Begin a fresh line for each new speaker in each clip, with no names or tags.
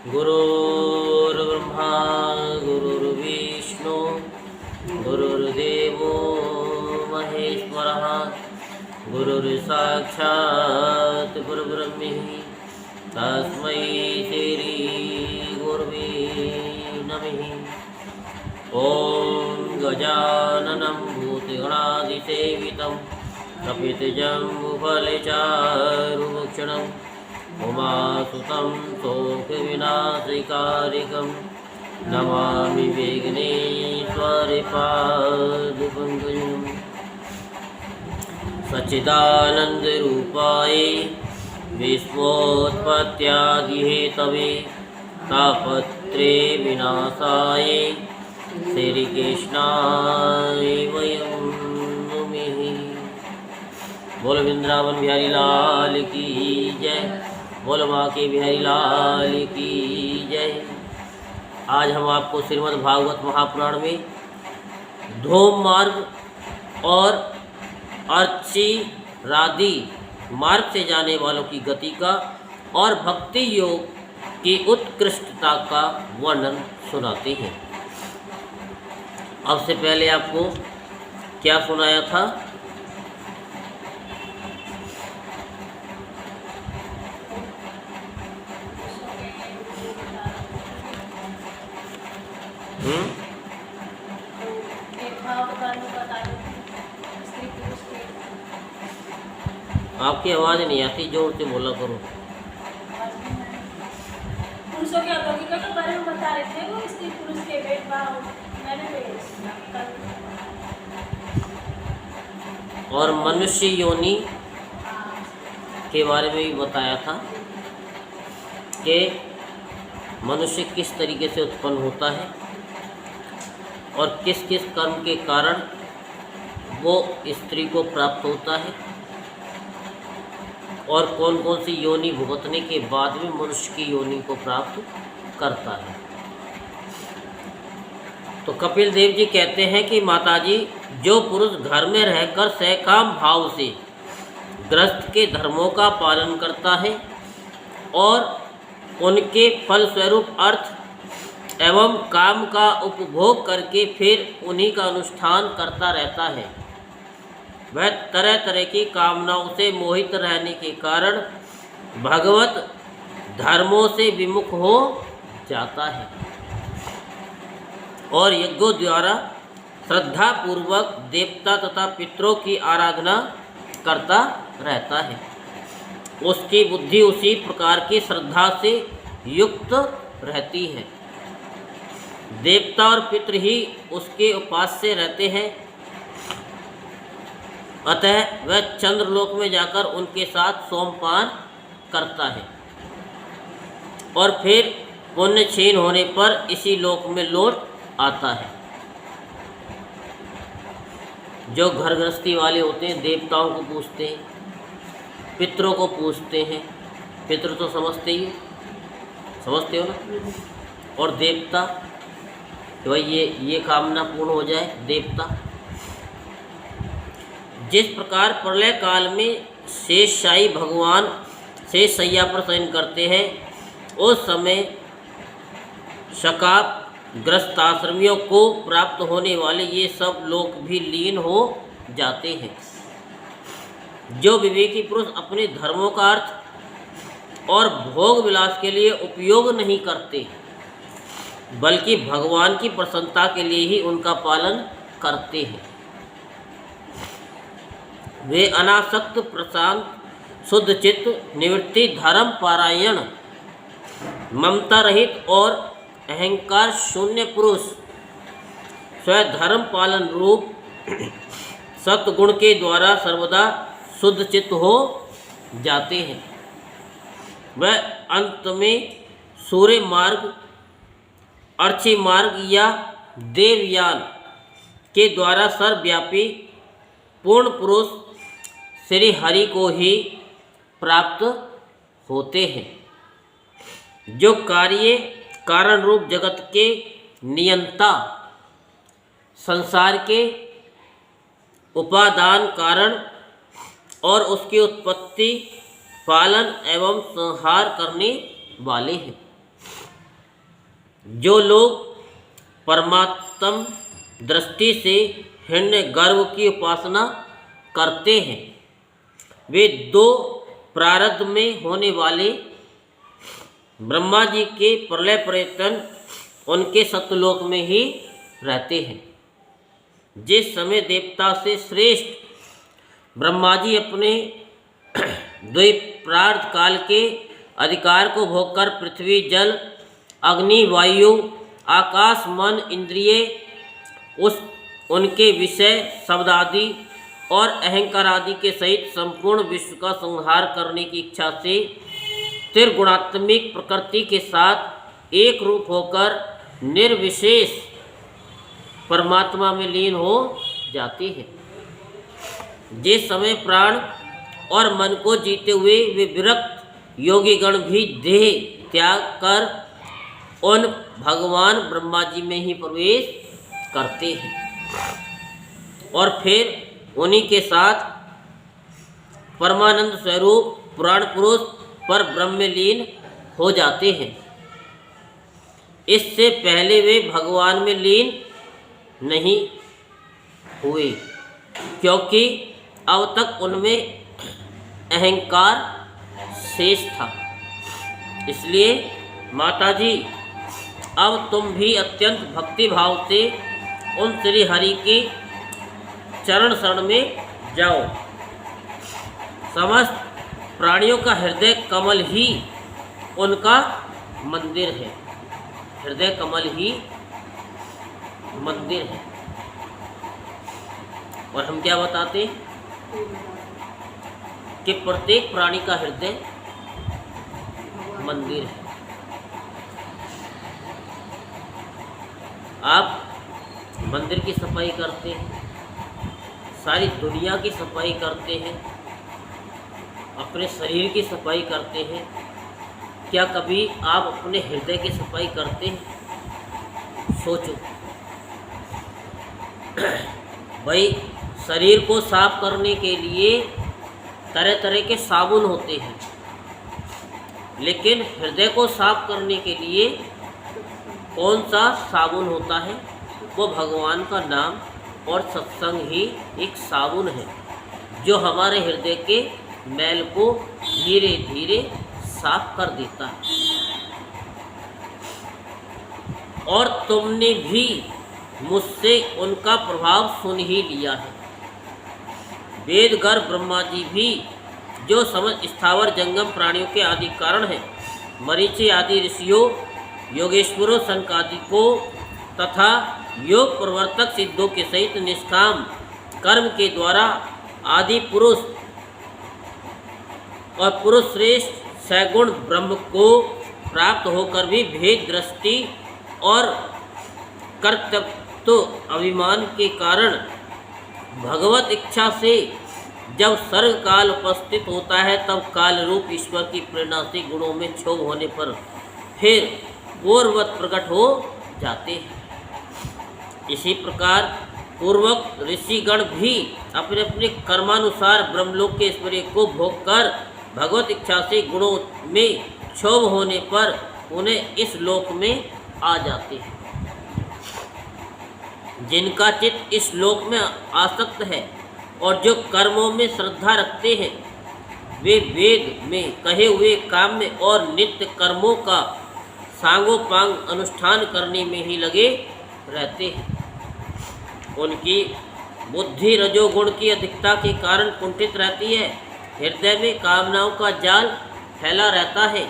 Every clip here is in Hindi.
गुरुर्ब्रह्मा गुरुर्विष्णु गुरुर्देवो महेश्वरः गुरुर्साक्षात् परब्रह्म तस्मै श्री गुरवे नमः। ॐ गजाननं भूतगणादिसेवितं कपितजम्बुफलचारुभक्षणम् उमासुतं शोकविनाशकारिकं नमामि विघ्नेश्वरपादपङ्कजम्। सच्चिदानन्दरूपाय विश्वोत्पत्त्यादिहेतवे तापत्रे विनाशाय श्रीकृष्णाय वयं नमः। बोल वृंदावन बिहारी लाल की जय, बोल माँ के बिहारी लाल की जय। आज हम आपको श्रीमद् भागवत महापुराण में धूम मार्ग और अर्ची राधि मार्ग से जाने वालों की गति का और भक्ति योग की उत्कृष्टता का वर्णन सुनाते हैं। अब से पहले आपको क्या सुनाया था? आपकी आवाज़ नहीं आती, जोर से बोला करो।
पुरुषों के अलौकिकता के बारे में बता रहे थे वो, स्त्री पुरुष के भेदभाव मैंने
और मनुष्य योनि के बारे में भी बताया था कि मनुष्य किस तरीके से उत्पन्न होता है और किस किस कर्म के कारण वो स्त्री को प्राप्त होता है और कौन कौन सी योनि भुगतने के बाद में मनुष्य की योनि को प्राप्त करता है। तो कपिल देव जी कहते हैं कि माताजी, जो पुरुष घर में रहकर सहकाम भाव से गृहस्थ के धर्मों का पालन करता है और उनके फलस्वरूप अर्थ एवं काम का उपभोग करके फिर उन्हीं का अनुष्ठान करता रहता है, वह तरह तरह की कामनाओं से मोहित रहने के कारण भगवत धर्मों से विमुख हो जाता है और यज्ञों द्वारा श्रद्धा पूर्वक देवता तथा पितरों की आराधना करता रहता है। उसकी बुद्धि उसी प्रकार की श्रद्धा से युक्त रहती है। देवता और पितृ ही उसके उपास्य रहते हैं, अतः वह चंद्रलोक में जाकर उनके साथ सोमपान करता है और फिर पुण्य क्षीण होने पर इसी लोक में लौट आता है। जो घर गृहस्थी वाले होते हैं देवताओं को पूजते हैं, पितरों को पूजते हैं। पितृ तो समझते हो ना। और देवता, तो भाई ये कामना पूर्ण हो जाए। देवता जिस प्रकार प्रलय काल में शेषशायी भगवान शेष शैया पर शयन करते हैं, उस समय शकाप ग्रस्ताश्रमियों को प्राप्त होने वाले ये सब लोग भी लीन हो जाते हैं। जो विवेकी पुरुष अपने धर्मों का अर्थ और भोग विलास के लिए उपयोग नहीं करते, बल्कि भगवान की प्रसन्नता के लिए ही उनका पालन करते हैं, वे अनासक्त प्रशांत शुद्ध चित्त निवृत्ति धर्म पारायण ममता रहित और अहंकार शून्य पुरुष स्वधर्म पालन रूप सत्गुण के द्वारा सर्वदा शुद्ध चित्त हो जाते हैं। वह अंत में सूर्य मार्ग, अर्ची मार्ग या देवयान के द्वारा सर्वव्यापी पूर्ण पुरुष श्री हरि को ही प्राप्त होते हैं, जो कार्य कारण रूप जगत के नियंता, संसार के उपादान कारण और उसकी उत्पत्ति, पालन एवं संहार करने वाले हैं। जो लोग परमात्म दृष्टि से हिरण्य गर्भ की उपासना करते हैं वे दो प्रारब्ध में होने वाले ब्रह्मा जी के प्रलय पर्यटन उनके सत्यलोक में ही रहते हैं। जिस समय देवता से श्रेष्ठ ब्रह्मा जी अपने द्वैप्रार्थ काल के अधिकार को भोगकर पृथ्वी जल अग्नि वायु आकाश मन इंद्रिय उनके विषय शब्द आदि और अहंकार आदि के सहित संपूर्ण विश्व का संहार करने की इच्छा से त्रिगुणात्मिक प्रकृति के साथ एक रूप होकर निर्विशेष परमात्मा में लीन हो जाती है। जिस समय प्राण और मन को जीते हुए वे विरक्त योगीगण भी देह त्याग कर उन भगवान ब्रह्मा जी में ही प्रवेश करते हैं और फिर उन्हीं के साथ परमानंद स्वरूप पुराण पुरुष पर ब्रह्म में लीन हो जाते हैं। इससे पहले वे भगवान में लीन नहीं हुए क्योंकि अब तक उनमें अहंकार शेष था। इसलिए माता जी अब तुम भी अत्यंत भक्ति भाव से उन श्री हरि के चरण शरण में जाओ। समस्त प्राणियों का हृदय कमल ही उनका मंदिर है। हृदय कमल ही मंदिर है। और हम क्या बताते कि प्रत्येक प्राणी का हृदय मंदिर है। आप मंदिर की सफाई करते हैं, सारी दुनिया की सफाई करते हैं, अपने शरीर की सफाई करते हैं, क्या कभी आप अपने हृदय की सफाई करते हैं? सोचो भाई, शरीर को साफ करने के लिए तरह तरह के साबुन होते हैं, लेकिन हृदय को साफ करने के लिए कौन सा साबुन होता है? वो भगवान का नाम और सत्संग ही एक साबुन है जो हमारे हृदय के मैल को धीरे धीरे साफ कर देता है। और तुमने भी मुझसे उनका प्रभाव सुन ही लिया है। वेद गर्भ ब्रह्मा जी भी जो समस्त स्थावर जंगम प्राणियों के आदि कारण हैं, मरीचि आदि ऋषियों, योगेश्वरों, सनकादिकों तथा योग प्रवर्तक सिद्धों के सहित निष्काम कर्म के द्वारा आदि पुरुष और पुरुष श्रेष्ठ सैगुण ब्रह्म को प्राप्त होकर भी भेद दृष्टि और कर्तव्य अभिमान के कारण भगवत इच्छा से जब सर्ग काल उपस्थित होता है तब काल रूप ईश्वर की प्रेरणा से गुणों में क्षोभ होने पर फिर पूर्ववत प्रकट हो जाते हैं। इसी प्रकार पूर्वक ऋषिगण भी अपने अपने कर्मानुसार ब्रह्मलोक के ऐश्वर्य को भोग कर भगवत इच्छा से गुणों में क्षोभ होने पर उन्हें इस लोक में आ जाते हैं। जिनका चित्त इस लोक में आसक्त है और जो कर्मों में श्रद्धा रखते हैं, वे वेद में कहे हुए काम्य और नित्य कर्मों का सांगोपांग अनुष्ठान करने में ही लगे रहते हैं। उनकी बुद्धि रजोगुण की अधिकता के कारण कुंठित रहती है, हृदय में कामनाओं का जाल फैला रहता है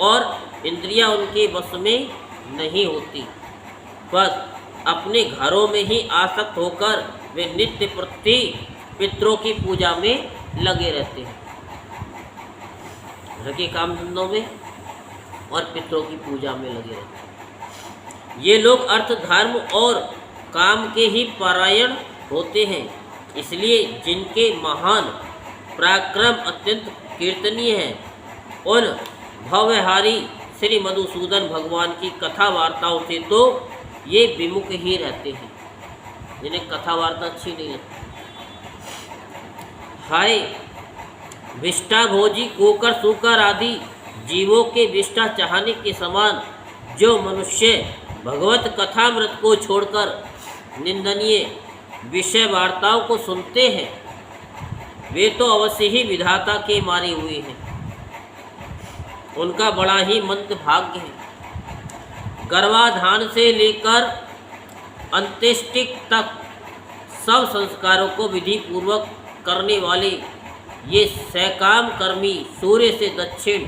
और इंद्रियां उनके वश में नहीं होती। बस अपने घरों में ही आसक्त होकर वे नित्य प्रति पितरों की पूजा में लगे रहते हैं। घर के काम धंधों में और पितरों की पूजा में लगे रहते हैं। ये लोग अर्थ धर्म और काम के ही परायण होते हैं। इसलिए जिनके महान पराक्रम अत्यंत कीर्तनीय है, उन भवहारी श्री मधुसूदन भगवान की कथा वार्ताओं से तो ये विमुख ही रहते हैं, जिन्हें कथा वार्ता अच्छी नहीं लगती। हाय विष्टा भोजी कोकर सूकर आदि जीवों के विष्टा चाहने के समान जो मनुष्य भगवत कथामृत को छोड़कर निंदनीय विषय वार्ताओं को सुनते हैं, वे तो अवश्य ही विधाता के मारे हुए हैं। उनका बड़ा ही मंद भाग्य है। गर्भाधान से लेकर अंत्येष्टि तक सब संस्कारों को विधि पूर्वक करने वाले ये सकाम कर्मी सूर्य से दक्षिण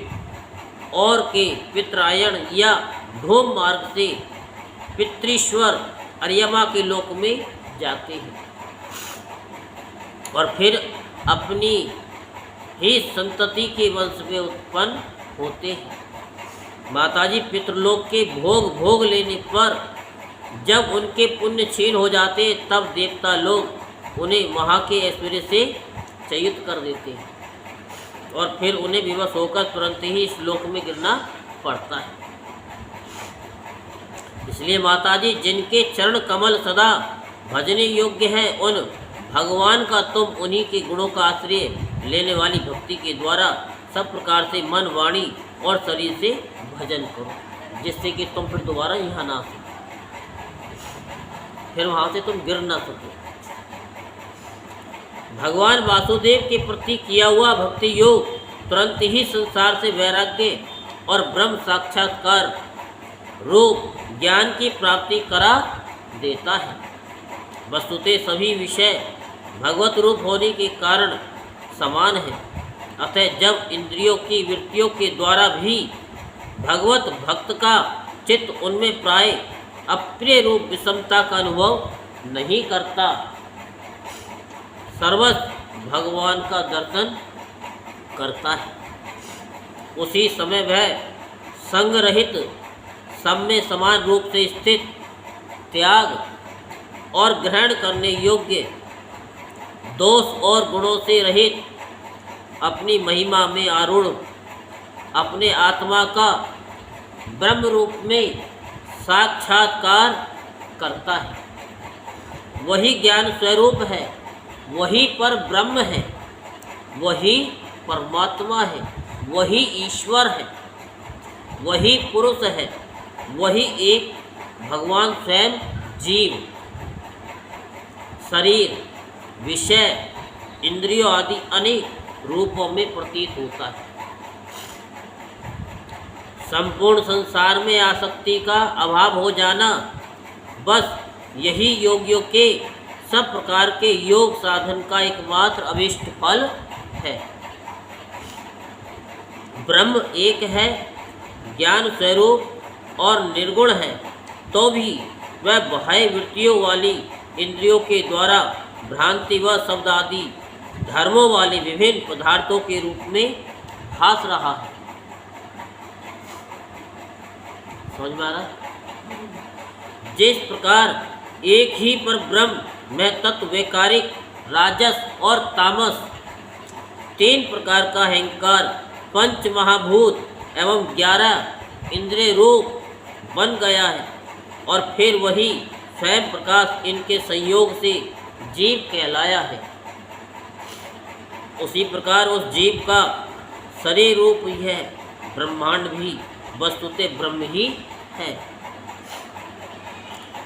और के पितरायण या धूम मार्ग से पितृश्वर अर्यमा के लोक में जाते हैं और फिर अपनी ही संतति के वंश में उत्पन्न होते हैं। माताजी, पितृलोक के भोग लेने पर जब उनके पुण्य क्षीण हो जाते तब देवता लोग उन्हें वहाँ के ऐश्वर्य से चयित कर देते हैं और फिर उन्हें विवश होकर तुरंत ही इस लोक में गिरना पड़ता है। इसलिए माताजी, जिनके चरण कमल सदा भजने योग्य है, उन भगवान का तुम उन्हीं के गुणों का आश्रय लेने वाली भक्ति के द्वारा सब प्रकार से मन, वाणी और शरीर से भजन करो, जिससे कि तुम फिर दोबारा यहाँ ना सको, फिर वहाँ से तुम गिर ना सको। भगवान वासुदेव के प्रति किया हुआ भक्ति योग तुरंत ही संसार से वैराग्य और ब्रह्म साक्षात्कार रूप ज्ञान की प्राप्ति करा देता है। वस्तुतः सभी विषय भगवत रूप होने के कारण समान है। अतः जब इंद्रियों की वृत्तियों के द्वारा भी भगवत भक्त का चित्त उनमें प्राय अप्रिय रूप विषमता का अनुभव नहीं करता, सर्वस्व भगवान का दर्शन करता है, उसी समय वह संग रहित सब में समान रूप से स्थित, त्याग और ग्रहण करने योग्य, दोष और गुणों से रहित, अपनी महिमा में आरूढ़ अपने आत्मा का ब्रह्म रूप में साक्षात्कार करता है। वही ज्ञान स्वरूप है, वही पर ब्रह्म है, वही परमात्मा है, वही ईश्वर है, वही पुरुष है, वही एक भगवान स्वयं जीव, शरीर, विषय, इंद्रियों आदि अनेक रूपों में प्रतीत होता है। संपूर्ण संसार में आसक्ति का अभाव हो जाना बस यही योगियों के सब प्रकार के योग साधन का एकमात्र अभिष्ट फल है। ब्रह्म एक है, ज्ञान स्वरूप और निर्गुण है, तो भी वह बाह्य वृत्तियों वाली इंद्रियों के द्वारा भ्रांति व शब्द आदि धर्मों वाले विभिन्न पदार्थों के रूप में भास रहा है। समझ में आ रहा? जिस प्रकार एक ही पर ब्रह्म में तत्व वैकारिक, राजस और तामस तीन प्रकार का अहंकार, पंच महाभूत एवं 11 इंद्रिय रूप बन गया है और फिर वही स्वयं प्रकाश इनके संयोग से जीव कहलाया है, उसी प्रकार उस जीव का शरीर रूप यह ब्रह्मांड भी वस्तुतः ब्रह्म ही है,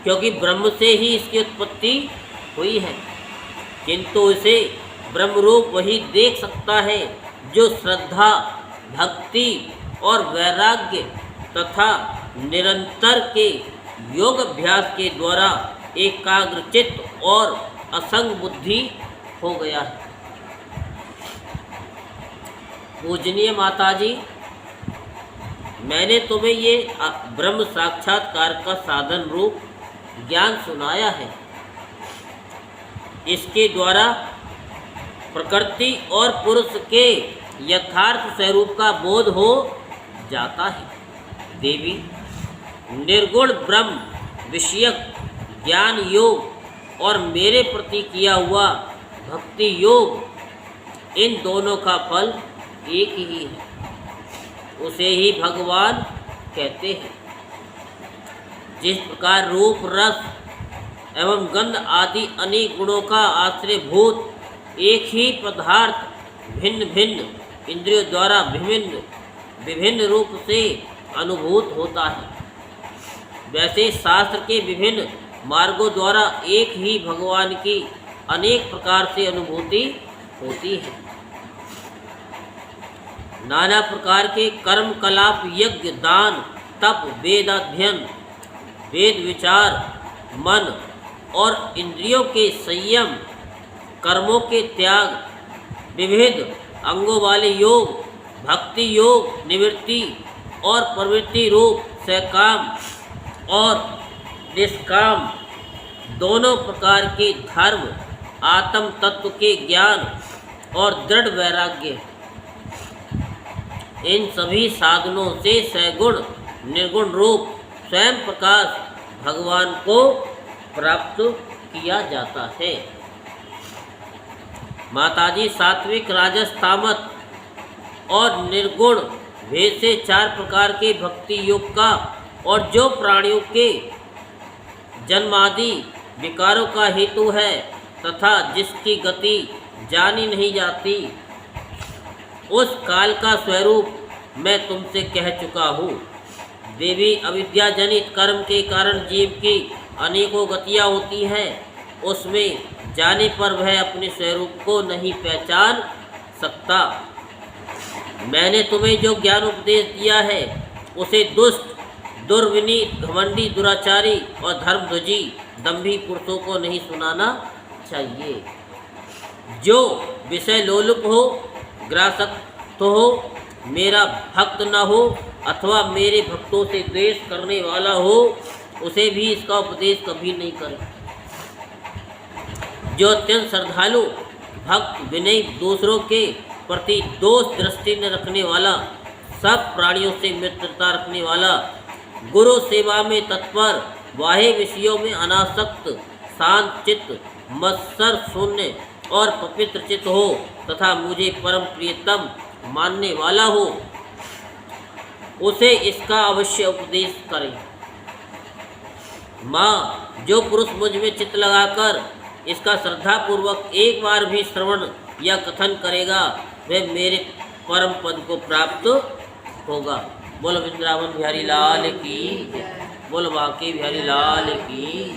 क्योंकि ब्रह्म से ही इसकी उत्पत्ति हुई है। किंतु इसे ब्रह्मरूप वही देख सकता है जो श्रद्धा, भक्ति और वैराग्य तथा निरंतर के योग अभ्यास के द्वारा एकाग्रचित्त और असंग बुद्धि हो गया है। पूजनीय माताजी, मैंने तुम्हें ये ब्रह्म साक्षात्कार का साधन रूप ज्ञान सुनाया है। इसके द्वारा प्रकृति और पुरुष के यथार्थ स्वरूप का बोध हो जाता है। देवी, निर्गुण ब्रह्म विषयक ज्ञान योग और मेरे प्रति किया हुआ भक्ति योग, इन दोनों का फल एक ही है, उसे ही भगवान कहते हैं। जिस प्रकार रूप, रस एवं गंध आदि अनेक गुणों का आश्रयभूत एक ही पदार्थ भिन्न भिन्न इंद्रियों द्वारा विभिन्न रूप से अनुभूत होता है, वैसे शास्त्र के विभिन्न मार्गों द्वारा एक ही भगवान की अनेक प्रकार से अनुभूति होती है। नाना प्रकार के कर्म कलाप, यज्ञ, दान, तप, वेद अध्ययन, वेद विचार, मन और इंद्रियों के संयम, कर्मों के त्याग, विविध अंगों वाले योग, भक्ति योग, निवृत्ति और प्रवृत्ति रूप सकाम और निष्काम दोनों प्रकार के धर्म, आत्म तत्व के ज्ञान और दृढ़ वैराग्य, इन सभी साधनों से सगुण निर्गुण रूप स्वयं प्रकाश भगवान को प्राप्त किया जाता है। माताजी, सात्विक, राजस, तामस और निर्गुण भेद से 4 प्रकार के भक्ति योग का और जो प्राणियों के जन्मादि विकारों का हेतु है तथा जिसकी गति जानी नहीं जाती, उस काल का स्वरूप मैं तुमसे कह चुका हूँ। देवी, अविद्या जनित कर्म के कारण जीव की अनेकों गतियाँ होती हैं, उसमें जाने पर वह अपने स्वरूप को नहीं पहचान सकता। मैंने तुम्हें जो ज्ञान उपदेश दिया है उसे दुष्ट, दुर्विनीत, घमंडी, दुराचारी और धर्मध्वजी दंभी पुरुषों को नहीं सुनाना चाहिए। जो विषय लोलुप हो, ग्रासक्त हो, मेरा भक्त न हो अथवा मेरे भक्तों से द्वेष करने वाला हो, उसे भी इसका उपदेश कभी नहीं करे। जो अत्यंत श्रद्धालु, भक्त, विनयी, दूसरों के प्रति दोष दृष्टि न रखने वाला, सब प्राणियों से मित्रता रखने वाला, गुरु सेवा में तत्पर, बाह्य विषयों में अनासक्त, शांत चित्त, मत्सर शून्य और पवित्र चित्त हो तथा मुझे परम प्रियतम मानने वाला हो, उसे इसका अवश्य उपदेश करें। माँ, जो पुरुष मुझ में चित्त लगाकर इसका श्रद्धापूर्वक एक बार भी श्रवण या कथन करेगा, वह मेरे परम पद को प्राप्त होगा। बोलो वृंदावन बिहारी लाल की, बोलो बांके बिहारी लाल की।